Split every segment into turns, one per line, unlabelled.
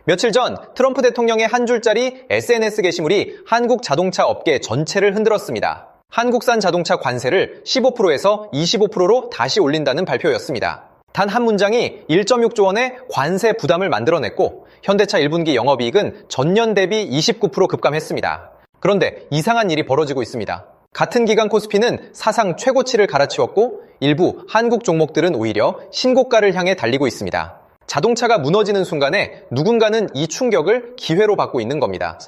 며칠 전 트럼프 대통령의 한 줄짜리 SNS 게시물이 한국 자동차 업계 전체를 흔들었습니다. 한국산 자동차 관세를 15%에서 25%로 다시 올린다는 발표였습니다. 단 한 문장이 1.6조 원의 관세 부담을 만들어냈고 현대차 1분기 영업이익은 전년 대비 29% 급감했습니다. 그런데 이상한 일이 벌어지고 있습니다. 같은 기간 코스피는 사상 최고치를 갈아치웠고 일부 한국 종목들은 오히려 신고가를 향해 달리고 있습니다. 자동차가 무너지는 순간에 누군가는 이 충격을 기회로 받고 있는 겁니다.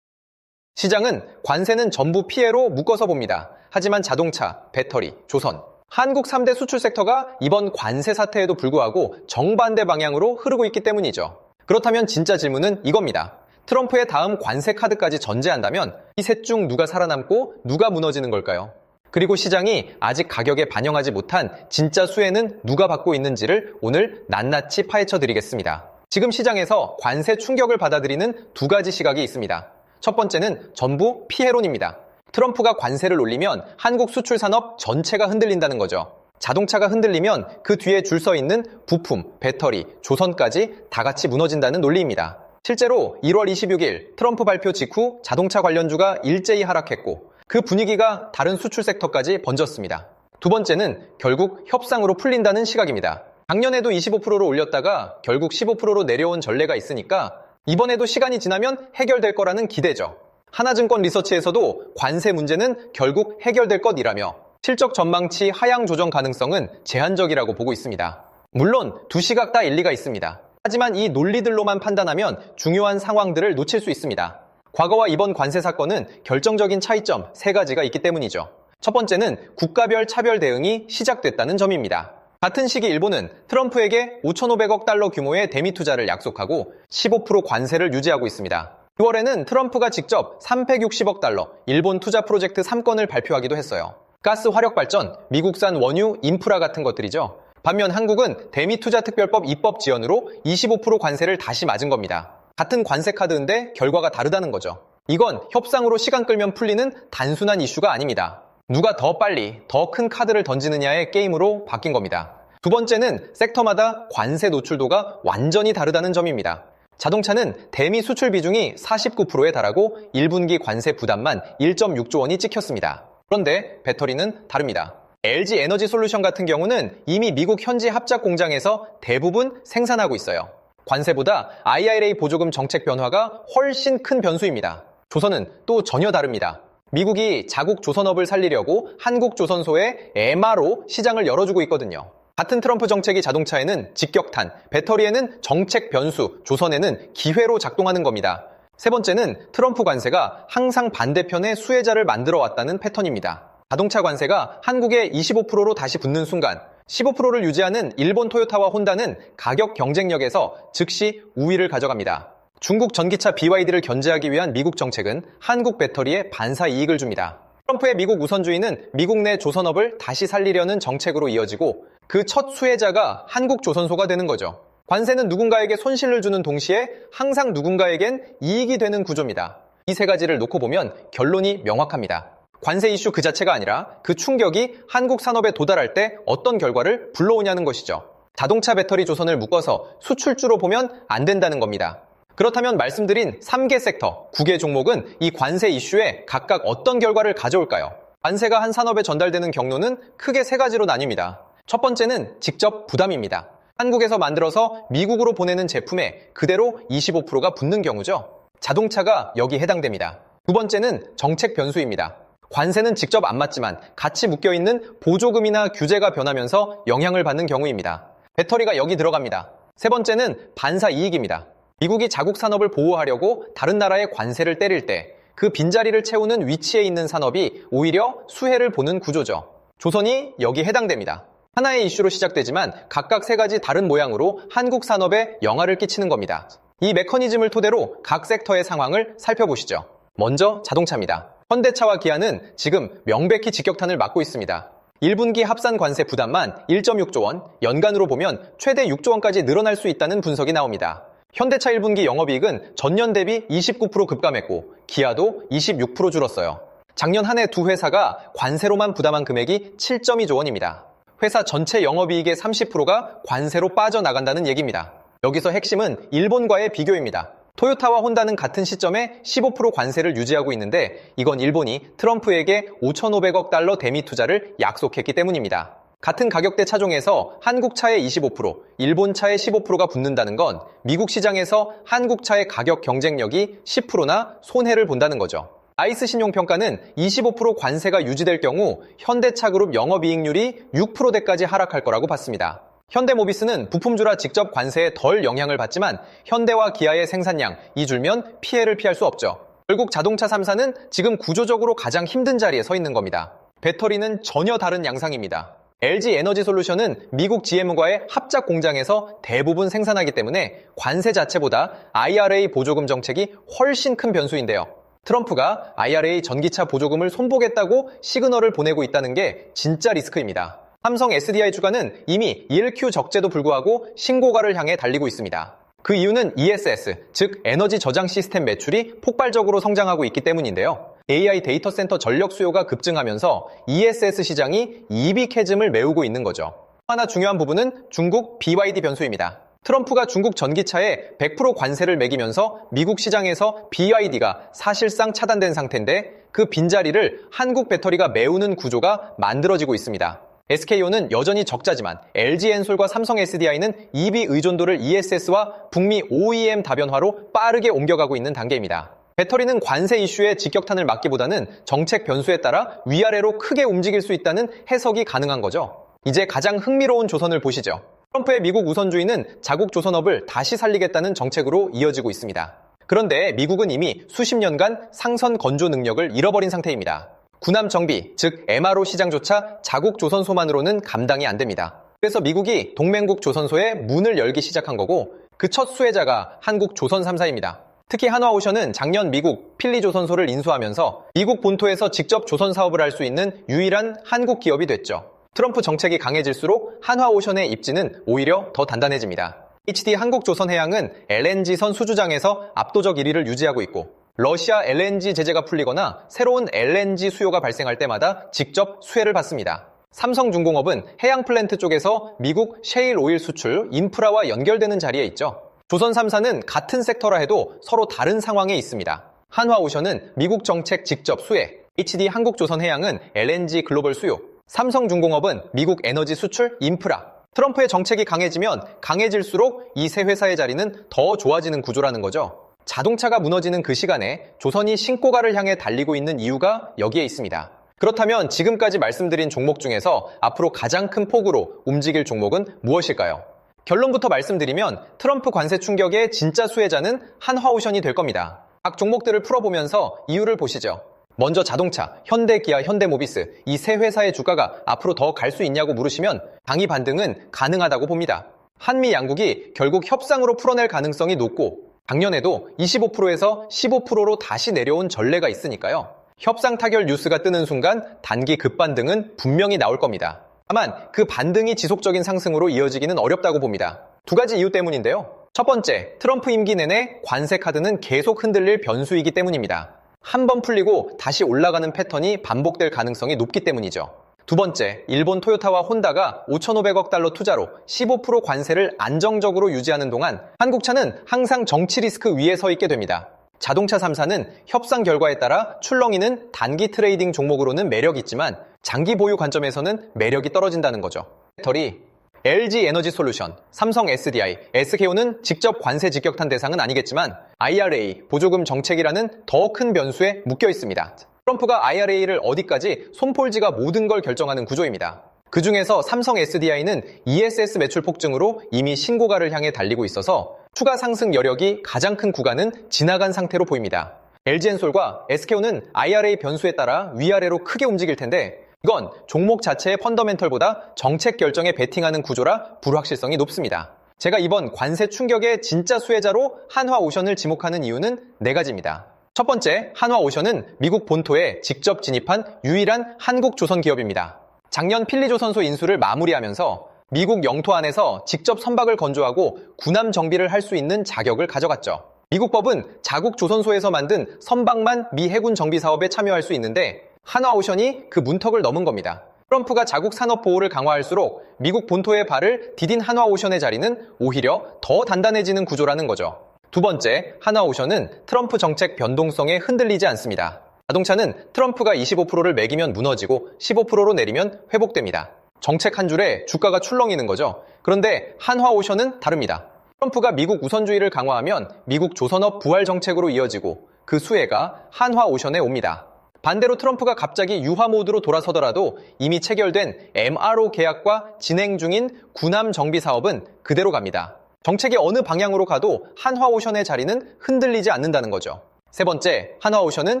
시장은 관세는 전부 피해로 묶어서 봅니다. 하지만 자동차, 배터리, 조선, 한국 3대 수출 섹터가 이번 관세 사태에도 불구하고 정반대 방향으로 흐르고 있기 때문이죠. 그렇다면 진짜 질문은 이겁니다. 트럼프의 다음 관세 카드까지 전제한다면 이 셋 중 누가 살아남고 누가 무너지는 걸까요? 그리고 시장이 아직 가격에 반영하지 못한 진짜 수혜는 누가 받고 있는지를 오늘 낱낱이 파헤쳐 드리겠습니다. 지금 시장에서 관세 충격을 받아들이는 두 가지 시각이 있습니다. 첫 번째는 전부 피해론입니다. 트럼프가 관세를 올리면 한국 수출 산업 전체가 흔들린다는 거죠. 자동차가 흔들리면 그 뒤에 줄 서 있는 부품, 배터리, 조선까지 다 같이 무너진다는 논리입니다. 실제로 1월 26일 트럼프 발표 직후 자동차 관련주가 일제히 하락했고 그 분위기가 다른 수출 섹터까지 번졌습니다. 두 번째는 결국 협상으로 풀린다는 시각입니다. 작년에도 25%로 올렸다가 결국 15%로 내려온 전례가 있으니까 이번에도 시간이 지나면 해결될 거라는 기대죠. 하나증권 리서치에서도 관세 문제는 결국 해결될 것이라며 실적 전망치 하향 조정 가능성은 제한적이라고 보고 있습니다. 물론 두 시각 다 일리가 있습니다. 하지만 이 논리들로만 판단하면 중요한 상황들을 놓칠 수 있습니다. 과거와 이번 관세 사건은 결정적인 차이점 3가지가 있기 때문이죠. 첫 번째는 국가별 차별 대응이 시작됐다는 점입니다. 같은 시기 일본은 트럼프에게 5,500억 달러 규모의 대미 투자를 약속하고 15% 관세를 유지하고 있습니다. 6월에는 트럼프가 직접 360억 달러 일본 투자 프로젝트 3건을 발표하기도 했어요. 가스 화력 발전, 미국산 원유, 인프라 같은 것들이죠. 반면 한국은 대미 투자 특별법 입법 지연으로 25% 관세를 다시 맞은 겁니다. 같은 관세 카드인데 결과가 다르다는 거죠. 이건 협상으로 시간 끌면 풀리는 단순한 이슈가 아닙니다. 누가 더 빨리 더 큰 카드를 던지느냐의 게임으로 바뀐 겁니다. 두 번째는 섹터마다 관세 노출도가 완전히 다르다는 점입니다. 자동차는 대미 수출 비중이 49%에 달하고 1분기 관세 부담만 1.6조 원이 찍혔습니다. 그런데 배터리는 다릅니다. LG 에너지 솔루션 같은 경우는 이미 미국 현지 합작 공장에서 대부분 생산하고 있어요. 관세보다 IRA 보조금 정책 변화가 훨씬 큰 변수입니다. 조선은 또 전혀 다릅니다. 미국이 자국 조선업을 살리려고 한국조선소에 MR로 시장을 열어주고 있거든요. 같은 트럼프 정책이 자동차에는 직격탄, 배터리에는 정책 변수, 조선에는 기회로 작동하는 겁니다. 세 번째는 트럼프 관세가 항상 반대편의 수혜자를 만들어 왔다는 패턴입니다. 자동차 관세가 한국에 25%로 다시 붙는 순간 15%를 유지하는 일본 토요타와 혼다는 가격 경쟁력에서 즉시 우위를 가져갑니다. 중국 전기차 BYD를 견제하기 위한 미국 정책은 한국 배터리에 반사 이익을 줍니다. 트럼프의 미국 우선주의는 미국 내 조선업을 다시 살리려는 정책으로 이어지고 그 첫 수혜자가 한국 조선소가 되는 거죠. 관세는 누군가에게 손실을 주는 동시에 항상 누군가에겐 이익이 되는 구조입니다. 이 세 가지를 놓고 보면 결론이 명확합니다. 관세 이슈 그 자체가 아니라 그 충격이 한국 산업에 도달할 때 어떤 결과를 불러오냐는 것이죠. 자동차 배터리 조선을 묶어서 수출주로 보면 안 된다는 겁니다. 그렇다면 말씀드린 3개 섹터, 9개 종목은 이 관세 이슈에 각각 어떤 결과를 가져올까요? 관세가 한 산업에 전달되는 경로는 크게 3가지로 나뉩니다. 첫 번째는 직접 부담입니다. 한국에서 만들어서 미국으로 보내는 제품에 그대로 25%가 붙는 경우죠. 자동차가 여기 해당됩니다. 두 번째는 정책 변수입니다. 관세는 직접 안 맞지만 같이 묶여있는 보조금이나 규제가 변하면서 영향을 받는 경우입니다. 배터리가 여기 들어갑니다. 세 번째는 반사 이익입니다. 미국이 자국 산업을 보호하려고 다른 나라의 관세를 때릴 때 그 빈자리를 채우는 위치에 있는 산업이 오히려 수혜를 보는 구조죠. 조선이 여기 해당됩니다. 하나의 이슈로 시작되지만 각각 3가지 다른 모양으로 한국 산업에 영향을 끼치는 겁니다. 이 메커니즘을 토대로 각 섹터의 상황을 살펴보시죠. 먼저 자동차입니다. 현대차와 기아는 지금 명백히 직격탄을 맞고 있습니다. 1분기 합산 관세 부담만 1.6조 원, 연간으로 보면 최대 6조 원까지 늘어날 수 있다는 분석이 나옵니다. 현대차 1분기 영업이익은 전년 대비 29% 급감했고 기아도 26% 줄었어요. 작년 한 해 두 회사가 관세로만 부담한 금액이 7.2조 원입니다. 회사 전체 영업이익의 30%가 관세로 빠져나간다는 얘기입니다. 여기서 핵심은 일본과의 비교입니다. 토요타와 혼다는 같은 시점에 15% 관세를 유지하고 있는데 이건 일본이 트럼프에게 5,500억 달러 대미 투자를 약속했기 때문입니다. 같은 가격대 차종에서 한국 차의 25%, 일본 차의 15%가 붙는다는 건 미국 시장에서 한국 차의 가격 경쟁력이 10%나 손해를 본다는 거죠. 아이스 신용평가는 25% 관세가 유지될 경우 현대차그룹 영업이익률이 6%대까지 하락할 거라고 봤습니다. 현대모비스는 부품주라 직접 관세에 덜 영향을 받지만 현대와 기아의 생산량, 이 줄면 피해를 피할 수 없죠. 결국 자동차 3사는 지금 구조적으로 가장 힘든 자리에 서 있는 겁니다. 배터리는 전혀 다른 양상입니다. LG 에너지 솔루션은 미국 GM과의 합작 공장에서 대부분 생산하기 때문에 관세 자체보다 IRA 보조금 정책이 훨씬 큰 변수인데요. 트럼프가 IRA 전기차 보조금을 손보겠다고 시그널을 보내고 있다는 게 진짜 리스크입니다. 삼성 SDI 주가는 이미 1Q 적재도 불구하고 신고가를 향해 달리고 있습니다. 그 이유는 ESS, 즉 에너지 저장 시스템 매출이 폭발적으로 성장하고 있기 때문인데요. AI 데이터 센터 전력 수요가 급증하면서 ESS 시장이 이익해짐을 메우고 있는 거죠. 하나 중요한 부분은 중국 BYD 변수입니다. 트럼프가 중국 전기차에 100% 관세를 매기면서 미국 시장에서 BYD가 사실상 차단된 상태인데 그 빈자리를 한국 배터리가 메우는 구조가 만들어지고 있습니다. SK온은 여전히 적자지만 LG엔솔과 삼성 SDI는 EV 의존도를 ESS와 북미 OEM 다변화로 빠르게 옮겨가고 있는 단계입니다. 배터리는 관세 이슈에 직격탄을 맞기보다는 정책 변수에 따라 위아래로 크게 움직일 수 있다는 해석이 가능한 거죠. 이제 가장 흥미로운 조선을 보시죠. 트럼프의 미국 우선주의는 자국 조선업을 다시 살리겠다는 정책으로 이어지고 있습니다. 그런데 미국은 이미 수십 년간 상선 건조 능력을 잃어버린 상태입니다. 군함 정비, 즉 MRO 시장조차 자국 조선소만으로는 감당이 안 됩니다. 그래서 미국이 동맹국 조선소에 문을 열기 시작한 거고 그 첫 수혜자가 한국 조선 3사입니다. 특히 한화오션은 작년 미국 필리조선소를 인수하면서 미국 본토에서 직접 조선 사업을 할 수 있는 유일한 한국 기업이 됐죠. 트럼프 정책이 강해질수록 한화오션의 입지는 오히려 더 단단해집니다. HD 한국조선해양은 LNG선 수주장에서 압도적 1위를 유지하고 있고 러시아 LNG 제재가 풀리거나 새로운 LNG 수요가 발생할 때마다 직접 수혜를 받습니다. 삼성중공업은 해양 플랜트 쪽에서 미국 셰일 오일 수출, 인프라와 연결되는 자리에 있죠. 조선 3사는 같은 섹터라 해도 서로 다른 상황에 있습니다. 한화오션은 미국 정책 직접 수혜, HD 한국조선해양은 LNG 글로벌 수요, 삼성중공업은 미국 에너지 수출, 인프라. 트럼프의 정책이 강해지면 강해질수록 이 세 회사의 자리는 더 좋아지는 구조라는 거죠. 자동차가 무너지는 그 시간에 조선이 신고가를 향해 달리고 있는 이유가 여기에 있습니다. 그렇다면 지금까지 말씀드린 종목 중에서 앞으로 가장 큰 폭으로 움직일 종목은 무엇일까요? 결론부터 말씀드리면 트럼프 관세 충격의 진짜 수혜자는 한화오션이 될 겁니다. 각 종목들을 풀어보면서 이유를 보시죠. 먼저 자동차, 현대, 기아, 현대모비스 이 세 회사의 주가가 앞으로 더 갈 수 있냐고 물으시면 당이 반등은 가능하다고 봅니다. 한미 양국이 결국 협상으로 풀어낼 가능성이 높고 작년에도 25%에서 15%로 다시 내려온 전례가 있으니까요. 협상 타결 뉴스가 뜨는 순간 단기 급반등은 분명히 나올 겁니다. 다만 그 반등이 지속적인 상승으로 이어지기는 어렵다고 봅니다. 두 가지 이유 때문인데요. 첫 번째, 트럼프 임기 내내 관세 카드는 계속 흔들릴 변수이기 때문입니다. 한 번 풀리고 다시 올라가는 패턴이 반복될 가능성이 높기 때문이죠. 두 번째, 일본 토요타와 혼다가 5,500억 달러 투자로 15% 관세를 안정적으로 유지하는 동안 한국차는 항상 정치 리스크 위에 서 있게 됩니다. 자동차 3사는 협상 결과에 따라 출렁이는 단기 트레이딩 종목으로는 매력이 있지만 장기 보유 관점에서는 매력이 떨어진다는 거죠. 배터리, LG 에너지 솔루션, 삼성 SDI, SK온은 직접 관세 직격탄 대상은 아니겠지만 IRA, 보조금 정책이라는 더 큰 변수에 묶여 있습니다. 트럼프가 IRA를 어디까지 손폴지가 모든 걸 결정하는 구조입니다. 그 중에서 삼성 SDI는 ESS 매출 폭증으로 이미 신고가를 향해 달리고 있어서 추가 상승 여력이 가장 큰 구간은 지나간 상태로 보입니다. LG엔솔과 SK온은 IRA 변수에 따라 위아래로 크게 움직일 텐데 이건 종목 자체의 펀더멘털보다 정책 결정에 베팅하는 구조라 불확실성이 높습니다. 제가 이번 관세 충격의 진짜 수혜자로 한화오션을 지목하는 이유는 4가지입니다. 첫 번째, 한화오션은 미국 본토에 직접 진입한 유일한 한국 조선 기업입니다. 작년 필리조선소 인수를 마무리하면서 미국 영토 안에서 직접 선박을 건조하고 군함 정비를 할 수 있는 자격을 가져갔죠. 미국 법은 자국 조선소에서 만든 선박만 미 해군 정비 사업에 참여할 수 있는데 한화오션이 그 문턱을 넘은 겁니다. 트럼프가 자국 산업 보호를 강화할수록 미국 본토의 발을 디딘 한화오션의 자리는 오히려 더 단단해지는 구조라는 거죠. 두 번째, 한화오션은 트럼프 정책 변동성에 흔들리지 않습니다. 자동차는 트럼프가 25%를 매기면 무너지고 15%로 내리면 회복됩니다. 정책 한 줄에 주가가 출렁이는 거죠. 그런데 한화오션은 다릅니다. 트럼프가 미국 우선주의를 강화하면 미국 조선업 부활 정책으로 이어지고 그 수혜가 한화오션에 옵니다. 반대로 트럼프가 갑자기 유화 모드로 돌아서더라도 이미 체결된 MRO 계약과 진행 중인 군함 정비 사업은 그대로 갑니다. 정책이 어느 방향으로 가도 한화오션의 자리는 흔들리지 않는다는 거죠. 세 번째, 한화오션은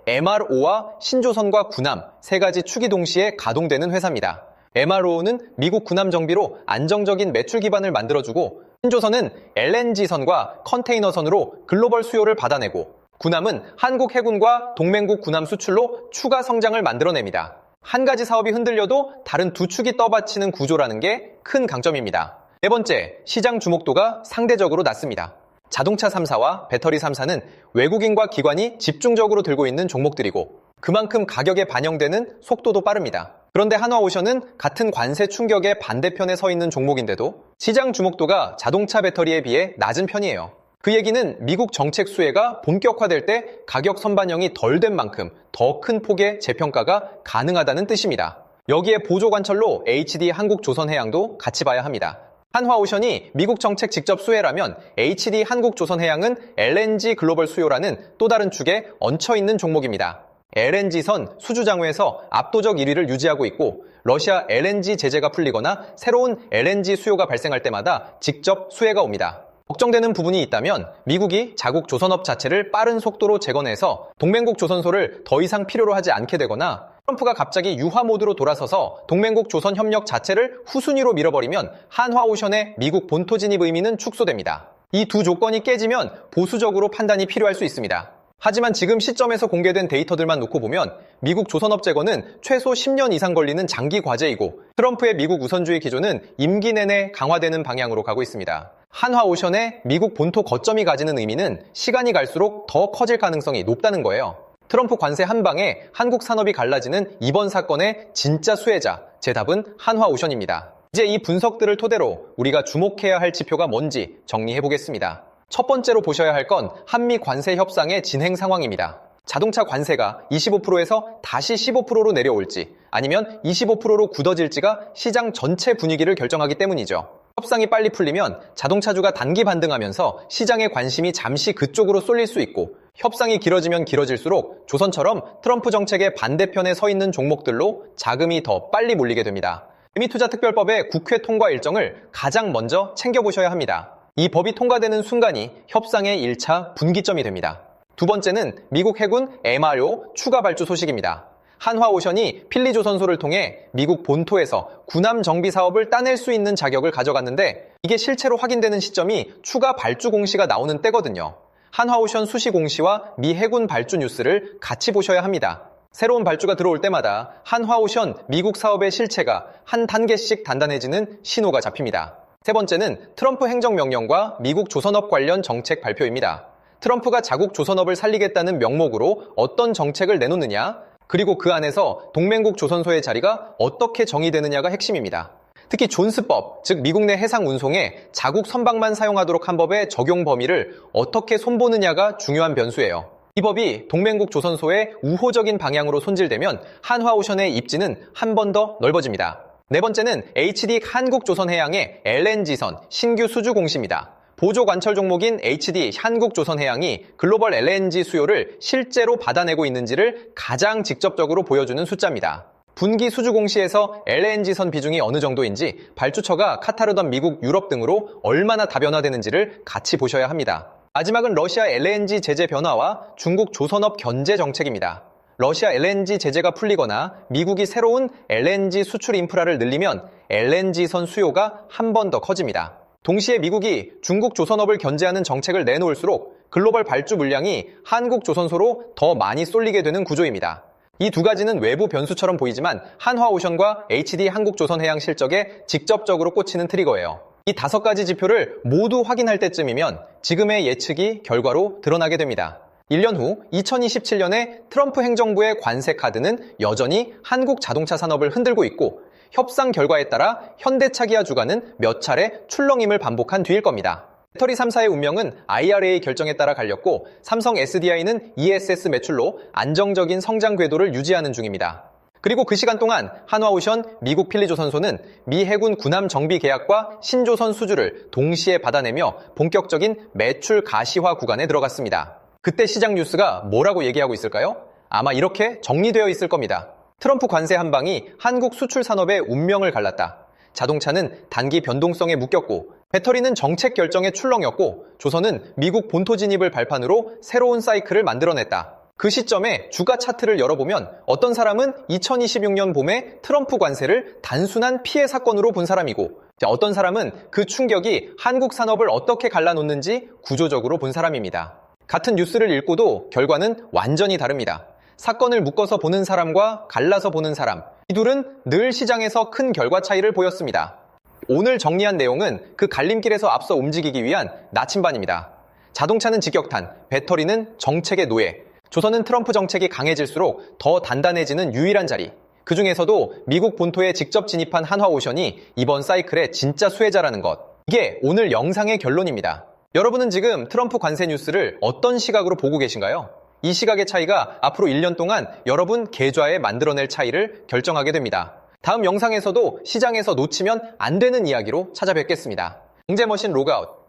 MRO와 신조선과 군함 세 가지 축이 동시에 가동되는 회사입니다. MRO는 미국 군함 정비로 안정적인 매출 기반을 만들어주고 신조선은 LNG선과 컨테이너선으로 글로벌 수요를 받아내고 군함은 한국 해군과 동맹국 군함 수출로 추가 성장을 만들어냅니다. 한 가지 사업이 흔들려도 다른 두 축이 떠받치는 구조라는 게 큰 강점입니다. 네 번째, 시장 주목도가 상대적으로 낮습니다. 자동차 3사와 배터리 3사는 외국인과 기관이 집중적으로 들고 있는 종목들이고 그만큼 가격에 반영되는 속도도 빠릅니다. 그런데 한화오션은 같은 관세 충격의 반대편에 서 있는 종목인데도 시장 주목도가 자동차 배터리에 비해 낮은 편이에요. 그 얘기는 미국 정책 수혜가 본격화될 때 가격 선반영이 덜 된 만큼 더 큰 폭의 재평가가 가능하다는 뜻입니다. 여기에 보조 관철로 HD 한국조선해양도 같이 봐야 합니다. 한화오션이 미국 정책 직접 수혜라면 HD 한국조선해양은 LNG 글로벌 수요라는 또 다른 축에 얹혀있는 종목입니다. LNG선 수주장외에서 압도적 1위를 유지하고 있고 러시아 LNG 제재가 풀리거나 새로운 LNG 수요가 발생할 때마다 직접 수혜가 옵니다. 걱정되는 부분이 있다면 미국이 자국 조선업 자체를 빠른 속도로 재건해서 동맹국 조선소를 더 이상 필요로 하지 않게 되거나 트럼프가 갑자기 유화 모드로 돌아서서 동맹국 조선 협력 자체를 후순위로 밀어버리면 한화오션의 미국 본토 진입 의미는 축소됩니다. 이 두 조건이 깨지면 보수적으로 판단이 필요할 수 있습니다. 하지만 지금 시점에서 공개된 데이터들만 놓고 보면 미국 조선업 재건은 최소 10년 이상 걸리는 장기 과제이고 트럼프의 미국 우선주의 기조는 임기 내내 강화되는 방향으로 가고 있습니다. 한화오션의 미국 본토 거점이 가지는 의미는 시간이 갈수록 더 커질 가능성이 높다는 거예요. 트럼프 관세 한 방에 한국 산업이 갈라지는 이번 사건의 진짜 수혜자, 제 답은 한화오션입니다. 이제 이 분석들을 토대로 우리가 주목해야 할 지표가 뭔지 정리해보겠습니다. 첫 번째로 보셔야 할 건 한미 관세 협상의 진행 상황입니다. 자동차 관세가 25%에서 다시 15%로 내려올지 아니면 25%로 굳어질지가 시장 전체 분위기를 결정하기 때문이죠. 협상이 빨리 풀리면 자동차주가 단기 반등하면서 시장의 관심이 잠시 그쪽으로 쏠릴 수 있고 협상이 길어지면 길어질수록 조선처럼 트럼프 정책의 반대편에 서 있는 종목들로 자금이 더 빨리 몰리게 됩니다. 의미투자특별법의 국회 통과 일정을 가장 먼저 챙겨보셔야 합니다. 이 법이 통과되는 순간이 협상의 1차 분기점이 됩니다. 두 번째는 미국 해군 MRO 추가 발주 소식입니다. 한화오션이 필리조선소를 통해 미국 본토에서 군함 정비 사업을 따낼 수 있는 자격을 가져갔는데 이게 실체로 확인되는 시점이 추가 발주 공시가 나오는 때거든요. 한화오션 수시 공시와 미 해군 발주 뉴스를 같이 보셔야 합니다. 새로운 발주가 들어올 때마다 한화오션 미국 사업의 실체가 한 단계씩 단단해지는 신호가 잡힙니다. 세 번째는 트럼프 행정명령과 미국 조선업 관련 정책 발표입니다. 트럼프가 자국 조선업을 살리겠다는 명목으로 어떤 정책을 내놓느냐, 그리고 그 안에서 동맹국 조선소의 자리가 어떻게 정의되느냐가 핵심입니다. 특히 존스법, 즉 미국 내 해상 운송에 자국 선박만 사용하도록 한 법의 적용 범위를 어떻게 손보느냐가 중요한 변수예요. 이 법이 동맹국 조선소의 우호적인 방향으로 손질되면 한화오션의 입지는 한 번 더 넓어집니다. 네 번째는 HD 한국조선해양의 LNG선 신규 수주 공시입니다. 보조 관철 종목인 HD 한국조선해양이 글로벌 LNG 수요를 실제로 받아내고 있는지를 가장 직접적으로 보여주는 숫자입니다. 분기 수주 공시에서 LNG선 비중이 어느 정도인지 발주처가 카타르던 미국, 유럽 등으로 얼마나 다변화되는지를 같이 보셔야 합니다. 마지막은 러시아 LNG 제재 변화와 중국 조선업 견제 정책입니다. 러시아 LNG 제재가 풀리거나 미국이 새로운 LNG 수출 인프라를 늘리면 LNG선 수요가 한 번 더 커집니다. 동시에 미국이 중국 조선업을 견제하는 정책을 내놓을수록 글로벌 발주 물량이 한국 조선소로 더 많이 쏠리게 되는 구조입니다. 이 두 가지는 외부 변수처럼 보이지만 한화오션과 HD 한국조선해양 실적에 직접적으로 꽂히는 트리거예요. 이 5가지 지표를 모두 확인할 때쯤이면 지금의 예측이 결과로 드러나게 됩니다. 1년 후 2027년에 트럼프 행정부의 관세 카드는 여전히 한국 자동차 산업을 흔들고 있고 협상 결과에 따라 현대차 기아 주가는 몇 차례 출렁임을 반복한 뒤일 겁니다. 배터리 3사의 운명은 IRA 결정에 따라 갈렸고 삼성 SDI는 ESS 매출로 안정적인 성장 궤도를 유지하는 중입니다. 그리고 그 시간 동안 한화오션, 미국 필리조선소는 미 해군 군함 정비 계약과 신조선 수주를 동시에 받아내며 본격적인 매출 가시화 구간에 들어갔습니다. 그때 시장 뉴스가 뭐라고 얘기하고 있을까요? 아마 이렇게 정리되어 있을 겁니다. 트럼프 관세 한 방이 한국 수출 산업의 운명을 갈랐다. 자동차는 단기 변동성에 묶였고 배터리는 정책 결정의 출렁였고 조선은 미국 본토 진입을 발판으로 새로운 사이클을 만들어냈다. 그 시점에 주가 차트를 열어보면 어떤 사람은 2026년 봄에 트럼프 관세를 단순한 피해 사건으로 본 사람이고 어떤 사람은 그 충격이 한국 산업을 어떻게 갈라놓는지 구조적으로 본 사람입니다. 같은 뉴스를 읽고도 결과는 완전히 다릅니다. 사건을 묶어서 보는 사람과 갈라서 보는 사람, 이 둘은 늘 시장에서 큰 결과 차이를 보였습니다. 오늘 정리한 내용은 그 갈림길에서 앞서 움직이기 위한 나침반입니다. 자동차는 직격탄, 배터리는 정책의 노예, 조선은 트럼프 정책이 강해질수록 더 단단해지는 유일한 자리. 그 중에서도 미국 본토에 직접 진입한 한화오션이 이번 사이클의 진짜 수혜자라는 것. 이게 오늘 영상의 결론입니다. 여러분은 지금 트럼프 관세 뉴스를 어떤 시각으로 보고 계신가요? 이 시각의 차이가 앞으로 1년 동안 여러분 계좌에 만들어낼 차이를 결정하게 됩니다. 다음 영상에서도 시장에서 놓치면 안 되는 이야기로 찾아뵙겠습니다. 경제머신 로그아웃.